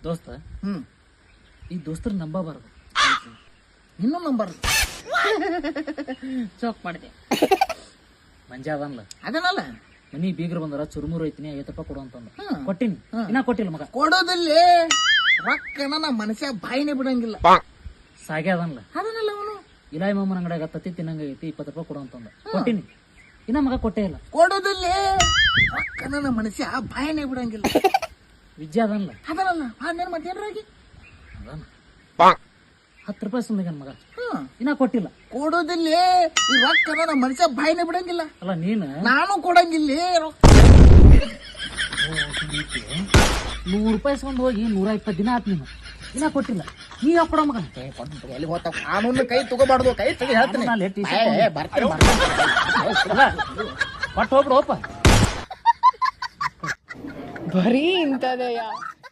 ದೋಸ್ತ ಈ ದೋಸ್ತರ ನಂಬಬಾರ್ದು, ಇನ್ನೂ ನಂಬರ್ ಚೌಕ್ ಮಾಡಿದೆ. ಮಂಜ ಅದನ್ಲ ಅದನ್ನಲ್ಲ ಮನಿ ಬೀಗರು ಬಂದಾರ ಚುರುಮುರು ಐತಿನಿ 50 ರೂಪಾಯಿ ಕೊಡು ಅಂತಂದ ಕೊಟ್ಟಿನಿ. ಇನ್ನ ಕೊಟ್ಟಿಲ್ಲ ಮಗ. ಕೊಡೋದಲ್ಲಿ ರೊಕ್ಕನ ನಮ್ಮ ಮನುಷ್ಯ ಬಾಯಿನೇ ಬಿಡಂಗಿಲ್ಲ. ಸಾಗೆ ಅದನ್ಲ ಅದನ್ನಲ್ಲ ಅವನು ಇಲಾಯಿ ಮಾಮನ ಅಂಗಡಿಯಾಗ ತತ್ತಿ ತಿನ್ನಂಗೈತಿ 20 ರೂಪಾಯಿ ಕೊಡು ಅಂತಂದ ಕೊಟ್ಟಿನಿ. ಇನ್ನ ಮಗ ಕೊಟ್ಟೇ ಇಲ್ಲ. ಕೊಡೋದಲ್ಲಿ ರೊಕ್ಕನ ನಮ್ಮ ಮನುಷ್ಯ ಬಾಯಿನೇ ಬಿಡಂಗಿಲ್ಲ. ವಿದ್ಯಾ ಅದನ್ಲ ಅದನ್ನಲ್ಲ ಅದೇನ್ ಮತ್ತೇನ್ರಾಗಿ ಅದಾನ 10 ರೂಪಾಯಿ ಸುಮ್ಮನೆ ಮಗ. ಇನ್ನ ಕೊಟ್ಟಿಲ್ಲ. ಕೊಡೋದಿಲ್ಲ ಈ ರೊಕ್ಕನ ನಮ್ಮ ಮನುಷ್ಯ ಬಾಯಿನೇ ಬಿಡಂಗಿಲ್ಲ. ಅಲ್ಲ ನೀನು ನಾನು ಕೊಡಂಗಿಲ್ಲ. 100 ರೂಪಾಯಿ ಇಸ್ಕೊಂಡ್ ಹೋಗಿ 120 ದಿನ ಆತ್ ನೀನು ಇನ್ನ ಕೊಟ್ಟಿಲ್ಲ. ನೀ ಯಾಕೆ ಕೊಡೋ ಮಗ? ಎಲ್ಲಿ ಹೋಗ್ತಾವ ಕಾನೂನು ಕೈ ತಗೋಬಾರ್ದು. ಕೈ ತೆಗಿ ಹೇಳ್ತೀನಿ. ಕೊಟ್ಟು ಹೋಗ್ಬಿಡು. ಬರೀ ಇಂಥದೆಯಾ?